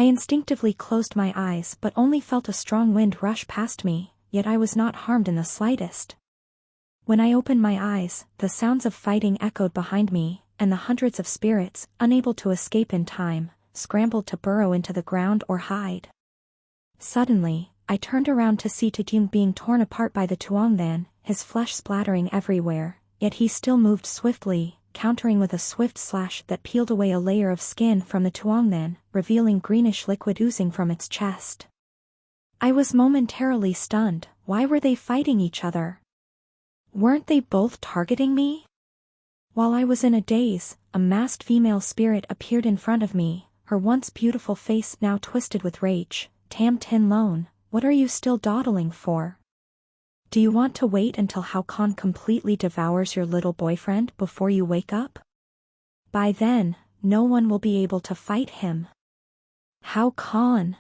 I instinctively closed my eyes but only felt a strong wind rush past me, yet I was not harmed in the slightest. When I opened my eyes, the sounds of fighting echoed behind me, and the hundreds of spirits, unable to escape in time, scrambled to burrow into the ground or hide. Suddenly, I turned around to see Tejung being torn apart by the Tuongnan, his flesh splattering everywhere, yet he still moved swiftly, countering with a swift slash that peeled away a layer of skin from the Tuongnan, revealing greenish liquid oozing from its chest. I was momentarily stunned. Why were they fighting each other? Weren't they both targeting me? While I was in a daze, a masked female spirit appeared in front of me, her once beautiful face now twisted with rage. Tam Tin Lone, what are you still dawdling for? Do you want to wait until Hao Khan completely devours your little boyfriend before you wake up? By then, no one will be able to fight him. Hao Khan.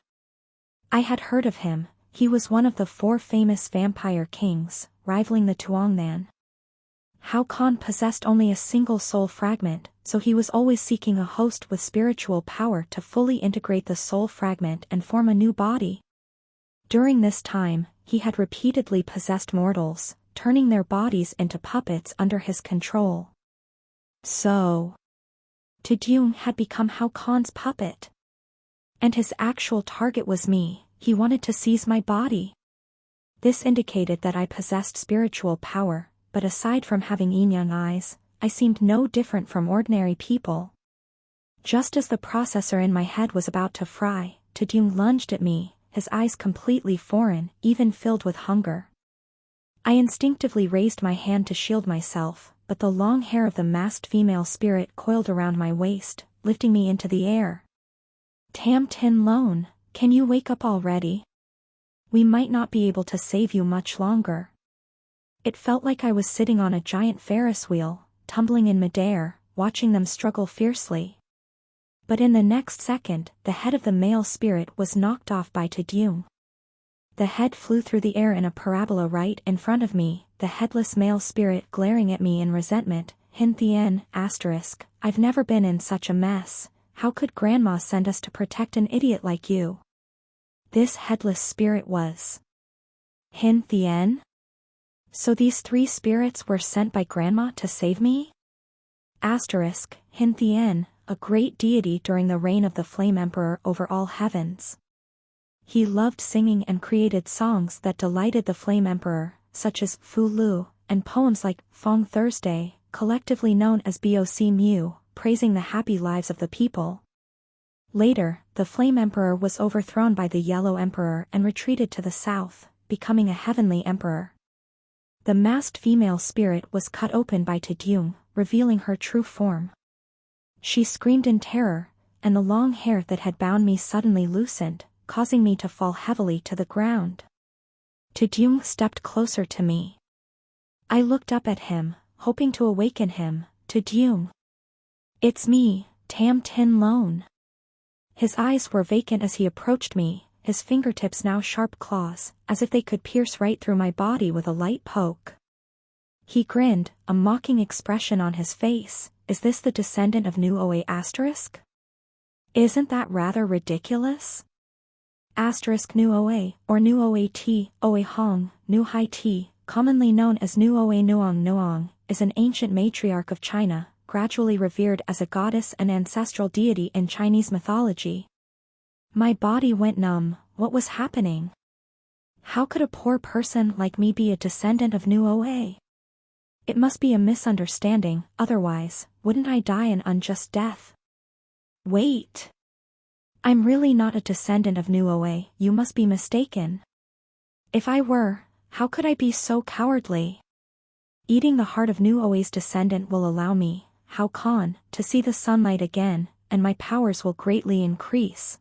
I had heard of him. He was one of the 4 famous vampire kings, rivaling the Tuongnan. Hao Khan possessed only a single soul fragment, so he was always seeking a host with spiritual power to fully integrate the soul fragment and form a new body. During this time, he had repeatedly possessed mortals, turning their bodies into puppets under his control. So, Tejung had become Hao Khan's puppet. And his actual target was me. He wanted to seize my body. This indicated that I possessed spiritual power, but aside from having yin-yang eyes, I seemed no different from ordinary people. Just as the processor in my head was about to fry, Tejung lunged at me, his eyes completely foreign, even filled with hunger. I instinctively raised my hand to shield myself, but the long hair of the masked female spirit coiled around my waist, lifting me into the air. Tam Tin Lone, can you wake up already? We might not be able to save you much longer. It felt like I was sitting on a giant Ferris wheel, tumbling in midair, watching them struggle fiercely. But in the next second, the head of the male spirit was knocked off by Tejung. The head flew through the air in a parabola right in front of me, the headless male spirit glaring at me in resentment. Hin Thien, asterisk, I've never been in such a mess. How could Grandma send us to protect an idiot like you? This headless spirit was Hin Thien? So these 3 spirits were sent by Grandma to save me? Asterisk, Hin Thien, a great deity during the reign of the Flame Emperor over all heavens. He loved singing and created songs that delighted the Flame Emperor, such as Fu Lu, and poems like Fong Thursday, collectively known as Boc Mu, praising the happy lives of the people. Later, the Flame Emperor was overthrown by the Yellow Emperor and retreated to the south, becoming a heavenly emperor. The masked female spirit was cut open by Tejung, revealing her true form. She screamed in terror, and the long hair that had bound me suddenly loosened, causing me to fall heavily to the ground. Tejung stepped closer to me. I looked up at him, hoping to awaken him. Tejung. It's me, Tam Tin Lone. His eyes were vacant as he approached me, his fingertips now sharp claws, as if they could pierce right through my body with a light poke. He grinned, a mocking expression on his face. Is this the descendant of Nu Oe asterisk? Isn't that rather ridiculous? Asterisk Nu Oe, or Nu Oe T, Oe Hong, Nu Hai T, commonly known as Nu Oe Nuong Nuong, is an ancient matriarch of China, gradually revered as a goddess and ancestral deity in Chinese mythology. My body went numb. What was happening? How could a poor person like me be a descendant of Nu Oe? It must be a misunderstanding, otherwise, wouldn't I die an unjust death? Wait. I'm really not a descendant of Nu Oe, you must be mistaken. If I were, how could I be so cowardly? Eating the heart of Nu Oe's descendant will allow me, Hao Khan, to see the sunlight again, and my powers will greatly increase.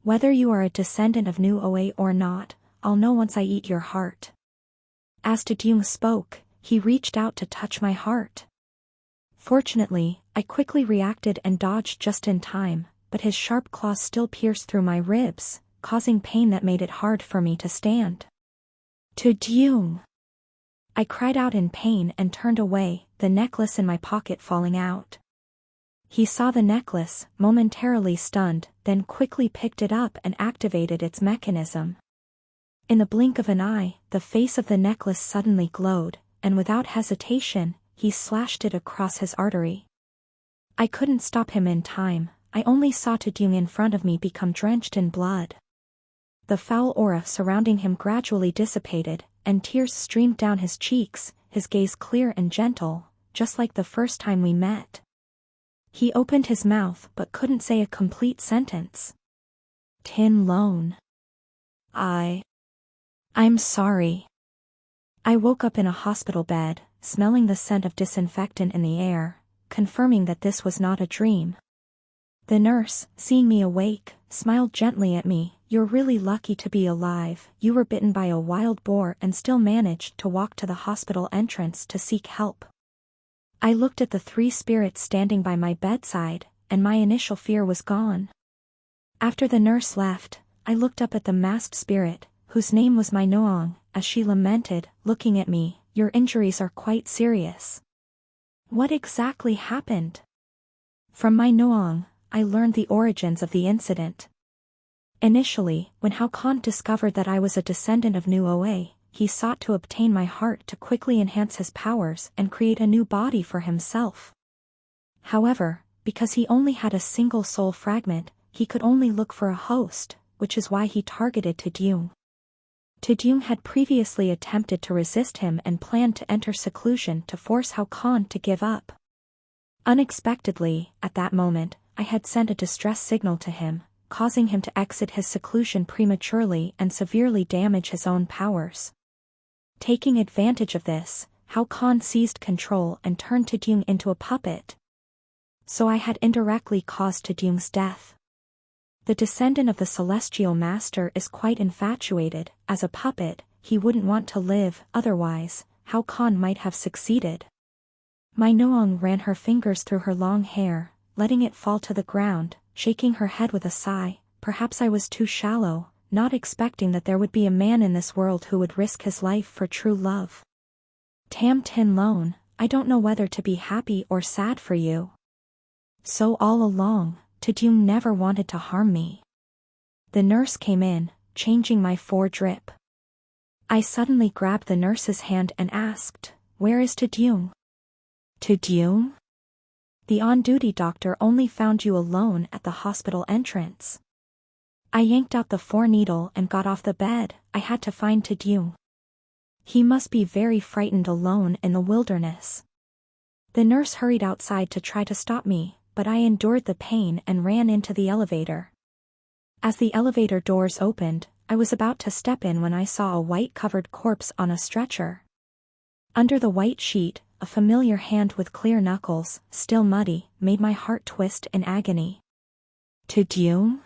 Whether you are a descendant of Nu Oe or not, I'll know once I eat your heart. As Tejung spoke, he reached out to touch my heart. Fortunately, I quickly reacted and dodged just in time, but his sharp claws still pierced through my ribs, causing pain that made it hard for me to stand. Tejung! I cried out in pain and turned away, the necklace in my pocket falling out. He saw the necklace, momentarily stunned, then quickly picked it up and activated its mechanism. In the blink of an eye, the face of the necklace suddenly glowed, and without hesitation, he slashed it across his artery. I couldn't stop him in time, I only saw Taedyung in front of me become drenched in blood. The foul aura surrounding him gradually dissipated, and tears streamed down his cheeks, his gaze clear and gentle, just like the first time we met. He opened his mouth but couldn't say a complete sentence. Tin Lone. I'm sorry. I woke up in a hospital bed, smelling the scent of disinfectant in the air, confirming that this was not a dream. The nurse, seeing me awake, smiled gently at me. You're really lucky to be alive. You were bitten by a wild boar and still managed to walk to the hospital entrance to seek help. I looked at the 3 spirits standing by my bedside, and my initial fear was gone. After the nurse left, I looked up at the masked spirit, whose name was my Noong, as she lamented, looking at me. Your injuries are quite serious. What exactly happened? From my Noong, I learned the origins of the incident. Initially, when Hao Kan discovered that I was a descendant of Nu Oa, he sought to obtain my heart to quickly enhance his powers and create a new body for himself. However, because he only had a single soul fragment, he could only look for a host, which is why he targeted Taedyung. Taedyung had previously attempted to resist him and planned to enter seclusion to force Hao Kan to give up. Unexpectedly, at that moment, I had sent a distress signal to him, causing him to exit his seclusion prematurely and severely damage his own powers. Taking advantage of this, Hao Kan seized control and turned Taedyung into a puppet. So I had indirectly caused Taedyung's death. The descendant of the Celestial Master is quite infatuated. As a puppet, he wouldn't want to live, otherwise, Hao Kan might have succeeded. My Noong ran her fingers through her long hair, letting it fall to the ground, shaking her head with a sigh. Perhaps I was too shallow, not expecting that there would be a man in this world who would risk his life for true love. Tin Lone, I don't know whether to be happy or sad for you. So all along, Taedyung never wanted to harm me. The nurse came in, changing my 4 drip. I suddenly grabbed the nurse's hand and asked, "Where is Taedyung?" Taedyung? The on-duty doctor only found you alone at the hospital entrance. I yanked out the 4 needle and got off the bed. I had to find Taedyung. He must be very frightened alone in the wilderness. The nurse hurried outside to try to stop me, but I endured the pain and ran into the elevator. As the elevator doors opened, I was about to step in when I saw a white-covered corpse on a stretcher. Under the white sheet, a familiar hand with clear knuckles, still muddy, made my heart twist in agony. Taedyung?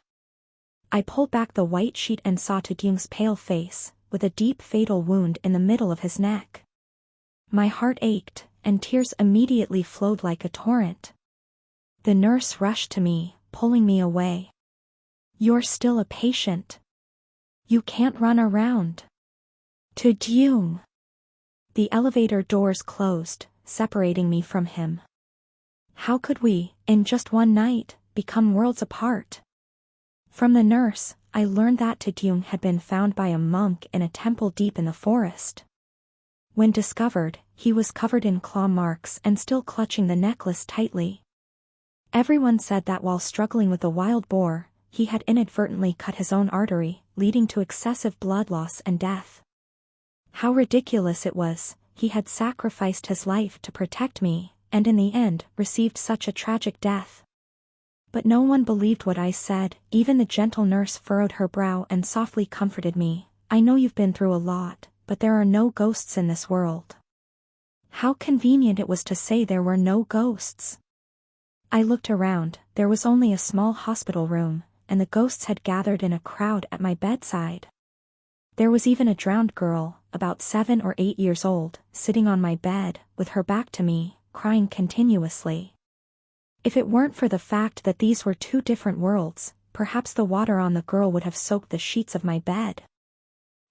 I pulled back the white sheet and saw Taedyung's pale face, with a deep fatal wound in the middle of his neck. My heart ached, and tears immediately flowed like a torrent. The nurse rushed to me, pulling me away. You're still a patient. You can't run around. Taedyung. The elevator doors closed, separating me from him. How could we, in just one night, become worlds apart? From the nurse, I learned that Taedyung had been found by a monk in a temple deep in the forest. When discovered, he was covered in claw marks and still clutching the necklace tightly. Everyone said that while struggling with the wild boar, he had inadvertently cut his own artery, leading to excessive blood loss and death. How ridiculous it was, he had sacrificed his life to protect me, and in the end, received such a tragic death. But no one believed what I said. Even the gentle nurse furrowed her brow and softly comforted me. I know you've been through a lot, but there are no ghosts in this world. How convenient it was to say there were no ghosts. I looked around. There was only a small hospital room, and the ghosts had gathered in a crowd at my bedside. There was even a drowned girl, about 7 or 8 years old, sitting on my bed, with her back to me, crying continuously. If it weren't for the fact that these were 2 different worlds, perhaps the water on the girl would have soaked the sheets of my bed.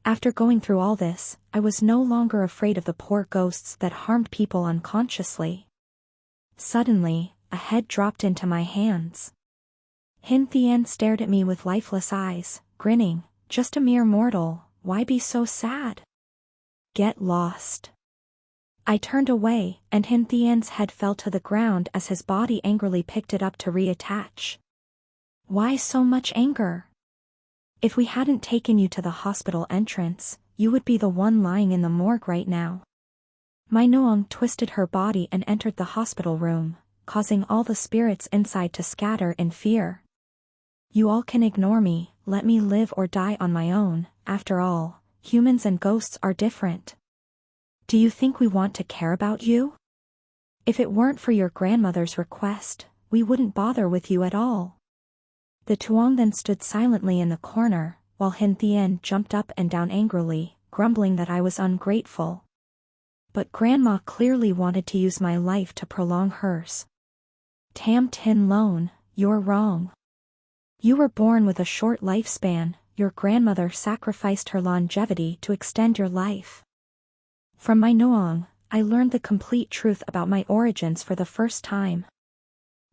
After going through all this, I was no longer afraid of the poor ghosts that harmed people unconsciously. Suddenly, a head dropped into my hands. Hin Thien stared at me with lifeless eyes, grinning. Just a mere mortal, why be so sad? Get lost. I turned away, and Hin Thien's head fell to the ground as his body angrily picked it up to reattach. Why so much anger? If we hadn't taken you to the hospital entrance, you would be the one lying in the morgue right now. My Noong twisted her body and entered the hospital room, causing all the spirits inside to scatter in fear. You all can ignore me, let me live or die on my own. After all, humans and ghosts are different. Do you think we want to care about you? If it weren't for your grandmother's request, we wouldn't bother with you at all. The Tuong then stood silently in the corner, while Hin Thien jumped up and down angrily, grumbling that I was ungrateful. But Grandma clearly wanted to use my life to prolong hers. Tam Tin Lone, you're wrong. You were born with a short lifespan, your grandmother sacrificed her longevity to extend your life. From my Noong, I learned the complete truth about my origins for the first time.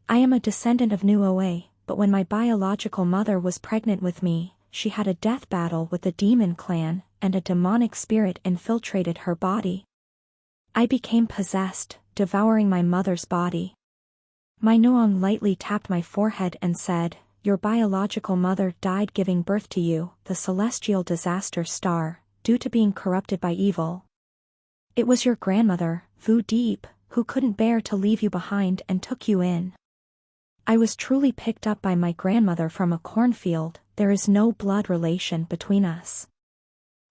I am a descendant of Nu Oe, but when my biological mother was pregnant with me, she had a death battle with the demon clan, and a demonic spirit infiltrated her body. I became possessed, devouring my mother's body. My Noong lightly tapped my forehead and said, your biological mother died giving birth to you, the celestial disaster star, due to being corrupted by evil. It was your grandmother, Vu Deep, who couldn't bear to leave you behind and took you in. I was truly picked up by my grandmother from a cornfield, there is no blood relation between us.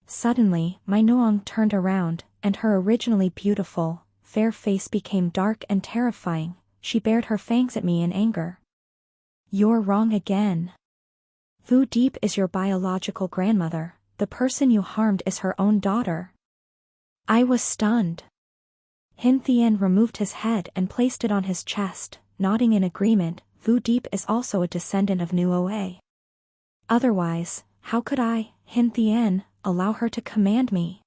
Suddenly, my Noong turned around, and her originally beautiful, fair face became dark and terrifying. She bared her fangs at me in anger. You're wrong again. Vu Deep is your biological grandmother, the person you harmed is her own daughter. I was stunned. Hin Thien removed his head and placed it on his chest, nodding in agreement. Vu Deep is also a descendant of Nu Oe. Otherwise, how could I, Hin Thien, allow her to command me?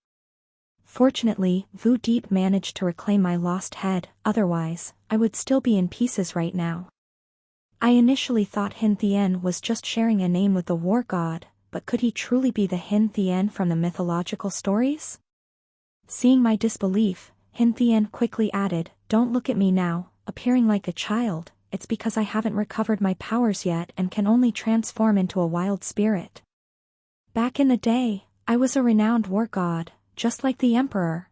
Fortunately, Vu Deep managed to reclaim my lost head, otherwise, I would still be in pieces right now. I initially thought Hin Thien was just sharing a name with the war god, but could he truly be the Hin Thien from the mythological stories? Seeing my disbelief, Hin Thien quickly added, don't look at me now, appearing like a child, it's because I haven't recovered my powers yet and can only transform into a wild spirit. Back in the day, I was a renowned war god, just like the Emperor.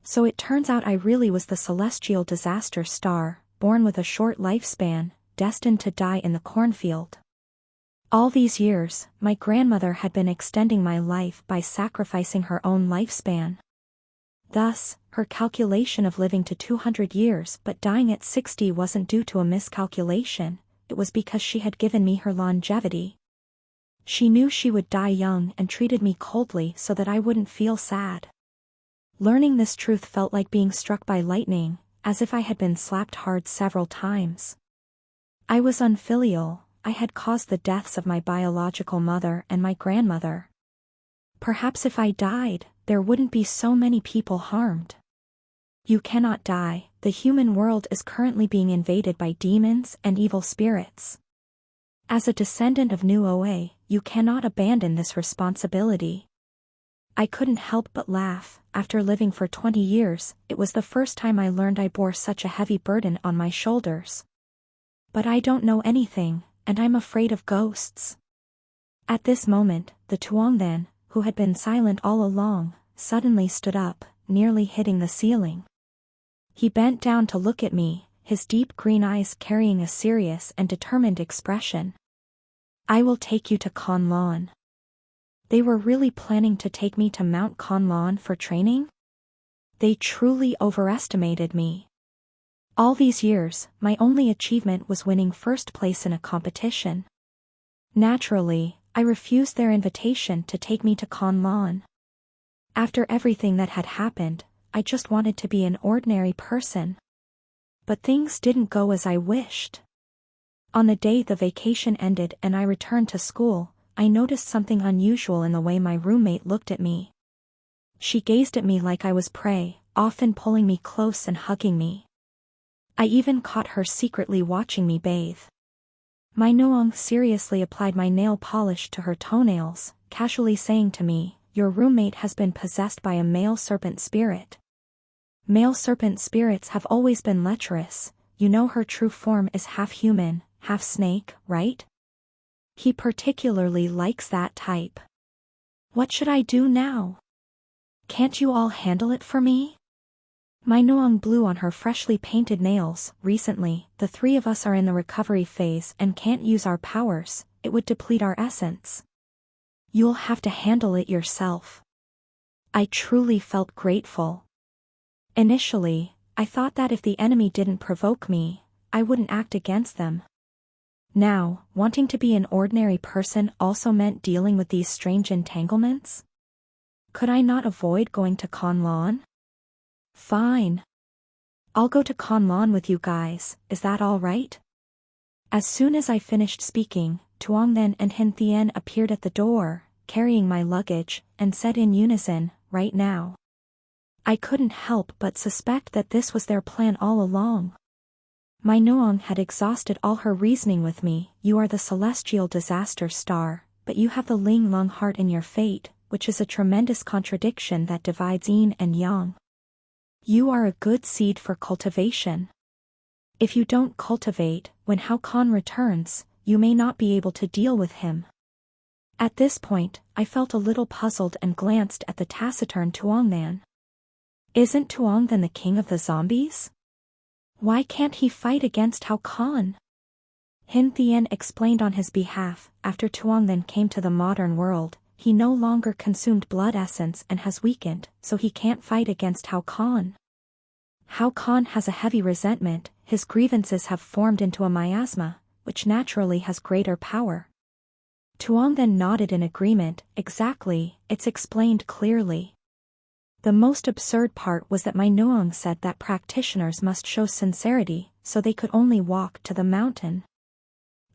So it turns out I really was the celestial disaster star, born with a short lifespan, destined to die in the cornfield. All these years, my grandmother had been extending my life by sacrificing her own lifespan. Thus, her calculation of living to 200 years but dying at 60 wasn't due to a miscalculation, it was because she had given me her longevity. She knew she would die young and treated me coldly so that I wouldn't feel sad. Learning this truth felt like being struck by lightning, as if I had been slapped hard several times. I was unfilial, I had caused the deaths of my biological mother and my grandmother. Perhaps if I died, there wouldn't be so many people harmed. You cannot die, the human world is currently being invaded by demons and evil spirits. As a descendant of Nu Oe, you cannot abandon this responsibility. I couldn't help but laugh. After living for 20 years, it was the first time I learned I bore such a heavy burden on my shoulders. But I don't know anything, and I'm afraid of ghosts. At this moment, the Tuong then, who had been silent all along, suddenly stood up, nearly hitting the ceiling. He bent down to look at me, his deep green eyes carrying a serious and determined expression. I will take you to Con Lawn. They were really planning to take me to Mount Con Lawn for training? They truly overestimated me. All these years, my only achievement was winning first place in a competition. Naturally, I refused their invitation to take me to Con Lawn. After everything that had happened, I just wanted to be an ordinary person. But things didn't go as I wished. On the day the vacation ended and I returned to school, I noticed something unusual in the way my roommate looked at me. She gazed at me like I was prey, often pulling me close and hugging me. I even caught her secretly watching me bathe. My Noong seriously applied my nail polish to her toenails, casually saying to me, "Your roommate has been possessed by a male serpent spirit. Male serpent spirits have always been lecherous, you know her true form is half human, half snake, right? He particularly likes that type. What should I do now? Can't you all handle it for me?" My Noong blew on her freshly painted nails. "Recently, the three of us are in the recovery phase and can't use our powers, it would deplete our essence. You'll have to handle it yourself." I truly felt grateful. Initially, I thought that if the enemy didn't provoke me, I wouldn't act against them. Now, wanting to be an ordinary person also meant dealing with these strange entanglements? Could I not avoid going to Conlon? Fine. I'll go to Conlon with you guys, is that all right? As soon as I finished speaking, Tuong Then and Hin Thien appeared at the door, carrying my luggage, and said in unison, "Right now." I couldn't help but suspect that this was their plan all along. My Noong had exhausted all her reasoning with me. "You are the celestial disaster star, but you have the Ling Lung heart in your fate, which is a tremendous contradiction that divides yin and yang. You are a good seed for cultivation. If you don't cultivate, when Hao Kan returns, you may not be able to deal with him." At this point, I felt a little puzzled and glanced at the taciturn Tuong Nan. Isn't Tuong Then the king of the zombies? Why can't he fight against Hao Kan? Hin Thien explained on his behalf. After Tuong Then came to the modern world, he no longer consumed blood essence and has weakened, so he can't fight against Hao Kan. Hao Kan has a heavy resentment, his grievances have formed into a miasma, which naturally has greater power. Tuong Then nodded in agreement. Exactly, it's explained clearly. The most absurd part was that my Noong said that practitioners must show sincerity, so they could only walk to the mountain.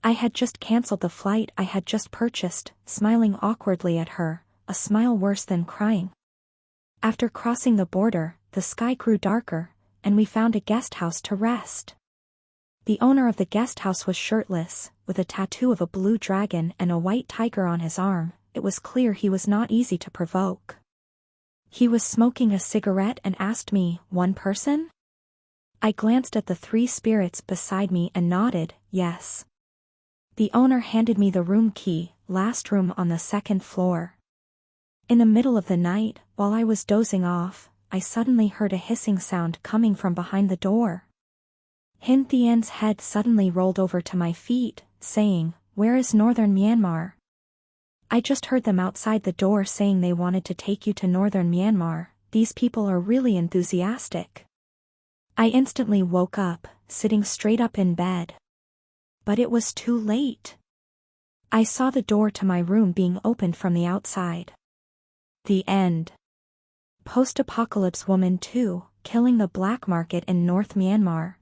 I had just cancelled the flight I had just purchased, smiling awkwardly at her, a smile worse than crying. After crossing the border, the sky grew darker, and we found a guest house to rest. The owner of the guest house was shirtless, with a tattoo of a blue dragon and a white tiger on his arm. It was clear he was not easy to provoke. He was smoking a cigarette and asked me, "One person?" I glanced at the three spirits beside me and nodded, yes. The owner handed me the room key, last room on the second floor. In the middle of the night, while I was dozing off, I suddenly heard a hissing sound coming from behind the door. Hin Thien's head suddenly rolled over to my feet, saying, "Where is northern Myanmar?" I just heard them outside the door saying they wanted to take you to northern Myanmar. These people are really enthusiastic. I instantly woke up, sitting straight up in bed. But it was too late. I saw the door to my room being opened from the outside. The end. Post-apocalypse woman 2, killing the black market in North Myanmar.